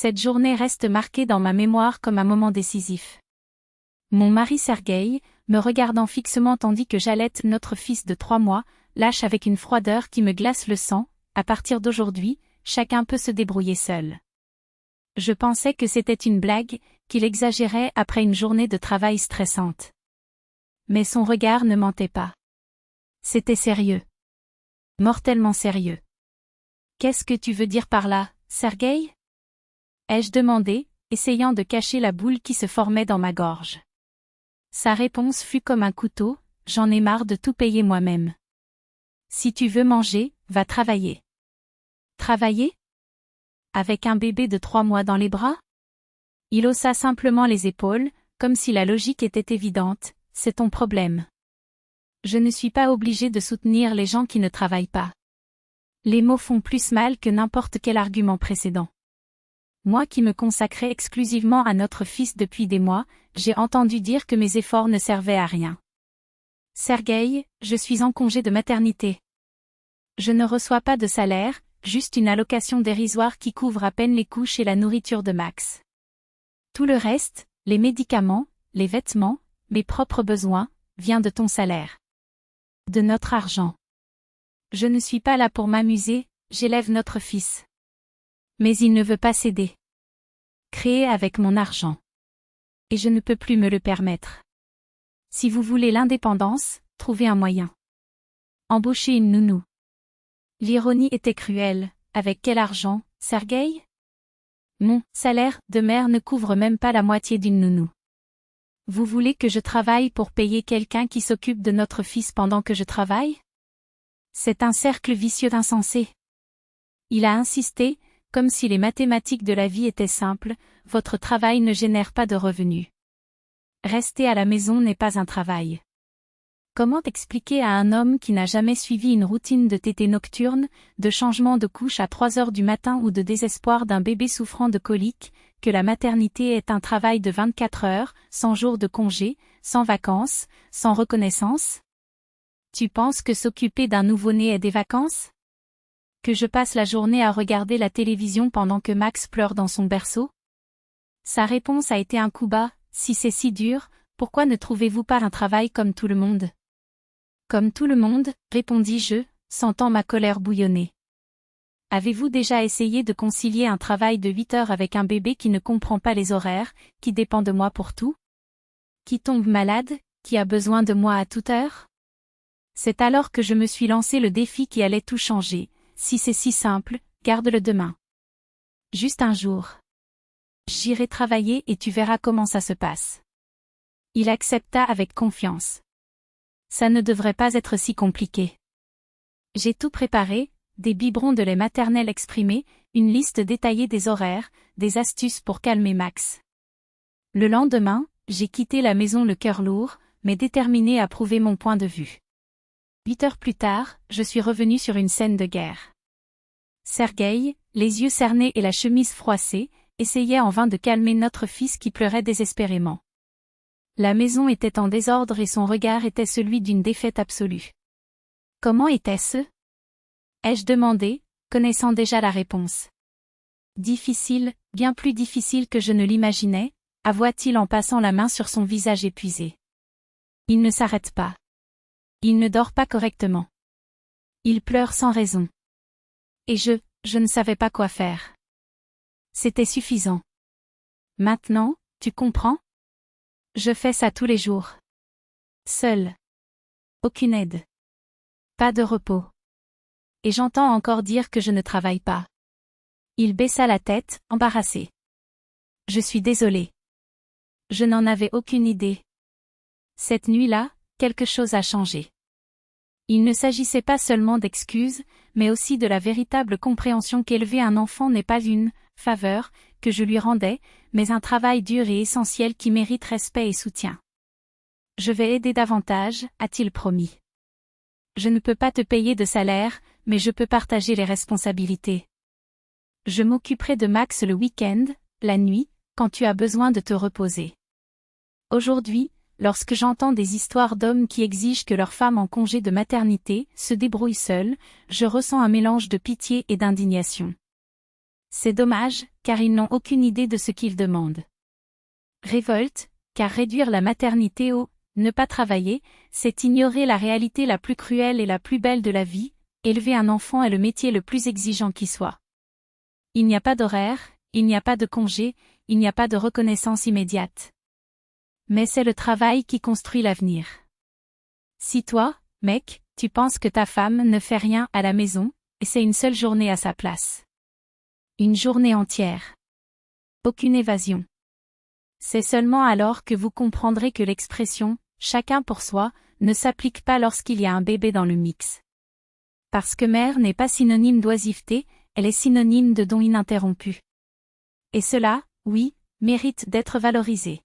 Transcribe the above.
Cette journée reste marquée dans ma mémoire comme un moment décisif. Mon mari Sergueï, me regardant fixement tandis que j'allaite notre fils de 3 mois, lâche avec une froideur qui me glace le sang: à partir d'aujourd'hui, chacun peut se débrouiller seul. Je pensais que c'était une blague, qu'il exagérait après une journée de travail stressante. Mais son regard ne mentait pas. C'était sérieux. Mortellement sérieux. Qu'est-ce que tu veux dire par là, Sergueï? Ai-je demandé, essayant de cacher la boule qui se formait dans ma gorge. Sa réponse fut comme un couteau: j'en ai marre de tout payer moi-même. Si tu veux manger, va travailler. Travailler? Avec un bébé de 3 mois dans les bras? Il haussa simplement les épaules, comme si la logique était évidente: c'est ton problème. Je ne suis pas obligée de soutenir les gens qui ne travaillent pas. Les mots font plus mal que n'importe quel argument précédent. Moi qui me consacrais exclusivement à notre fils depuis des mois, j'ai entendu dire que mes efforts ne servaient à rien. Sergueï, je suis en congé de maternité. Je ne reçois pas de salaire, juste une allocation dérisoire qui couvre à peine les couches et la nourriture de Max. Tout le reste, les médicaments, les vêtements, mes propres besoins, vient de ton salaire. De notre argent. Je ne suis pas là pour m'amuser, j'élève notre fils. Mais il ne veut pas céder. Créer avec mon argent. Et je ne peux plus me le permettre. Si vous voulez l'indépendance, trouvez un moyen. Embauchez une nounou. L'ironie était cruelle: avec quel argent, Sergueï? Mon salaire de mère ne couvre même pas la moitié d'une nounou. Vous voulez que je travaille pour payer quelqu'un qui s'occupe de notre fils pendant que je travaille? C'est un cercle vicieux insensé. Il a insisté, comme si les mathématiques de la vie étaient simples: votre travail ne génère pas de revenus. Rester à la maison n'est pas un travail. Comment expliquer à un homme qui n'a jamais suivi une routine de tétée nocturne, de changement de couche à 3 heures du matin ou de désespoir d'un bébé souffrant de coliques, que la maternité est un travail de 24 heures, sans jours de congé, sans vacances, sans reconnaissance? Tu penses que s'occuper d'un nouveau-né est des vacances? Que je passe la journée à regarder la télévision pendant que Max pleure dans son berceau? Sa réponse a été un coup bas: si c'est si dur, pourquoi ne trouvez-vous pas un travail comme tout le monde? Comme tout le monde, répondis-je, sentant ma colère bouillonner. Avez-vous déjà essayé de concilier un travail de 8 heures avec un bébé qui ne comprend pas les horaires, qui dépend de moi pour tout? Qui tombe malade, qui a besoin de moi à toute heure? C'est alors que je me suis lancé le défi qui allait tout changer: si c'est si simple, garde-le demain. Juste un jour. J'irai travailler et tu verras comment ça se passe. Il accepta avec confiance. Ça ne devrait pas être si compliqué. J'ai tout préparé: des biberons de lait maternel exprimé, une liste détaillée des horaires, des astuces pour calmer Max. Le lendemain, j'ai quitté la maison le cœur lourd, mais déterminé à prouver mon point de vue. 8 heures plus tard, je suis revenu sur une scène de guerre. Sergueï, les yeux cernés et la chemise froissée, essayait en vain de calmer notre fils qui pleurait désespérément. La maison était en désordre et son regard était celui d'une défaite absolue. Comment était-ce? Ai-je demandé, connaissant déjà la réponse. Difficile, bien plus difficile que je ne l'imaginais, avoua-t-il en passant la main sur son visage épuisé. Il ne s'arrête pas. Il ne dort pas correctement. Il pleure sans raison. Et je ne savais pas quoi faire. C'était suffisant. Maintenant, tu comprends? Je fais ça tous les jours. Seul. Aucune aide. Pas de repos. Et j'entends encore dire que je ne travaille pas. Il baissa la tête, embarrassé. Je suis désolé. Je n'en avais aucune idée. Cette nuit-là, quelque chose a changé. Il ne s'agissait pas seulement d'excuses, mais aussi de la véritable compréhension qu'élever un enfant n'est pas une faveur que je lui rendais, mais un travail dur et essentiel qui mérite respect et soutien. Je vais aider davantage, a-t-il promis. Je ne peux pas te payer de salaire, mais je peux partager les responsabilités. Je m'occuperai de Max le week-end, la nuit, quand tu as besoin de te reposer. Aujourd'hui, lorsque j'entends des histoires d'hommes qui exigent que leur femme en congé de maternité se débrouille seule, je ressens un mélange de pitié et d'indignation. C'est dommage, car ils n'ont aucune idée de ce qu'ils demandent. Révolte, car réduire la maternité au « ne pas travailler », c'est ignorer la réalité la plus cruelle et la plus belle de la vie. Élever un enfant est le métier le plus exigeant qui soit. Il n'y a pas d'horaire, il n'y a pas de congé, il n'y a pas de reconnaissance immédiate. Mais c'est le travail qui construit l'avenir. Si toi, mec, tu penses que ta femme ne fait rien à la maison, c'est une seule journée à sa place. Une journée entière. Aucune évasion. C'est seulement alors que vous comprendrez que l'expression « chacun pour soi » ne s'applique pas lorsqu'il y a un bébé dans le mix. Parce que mère n'est pas synonyme d'oisiveté, elle est synonyme de don ininterrompu. Et cela, oui, mérite d'être valorisé.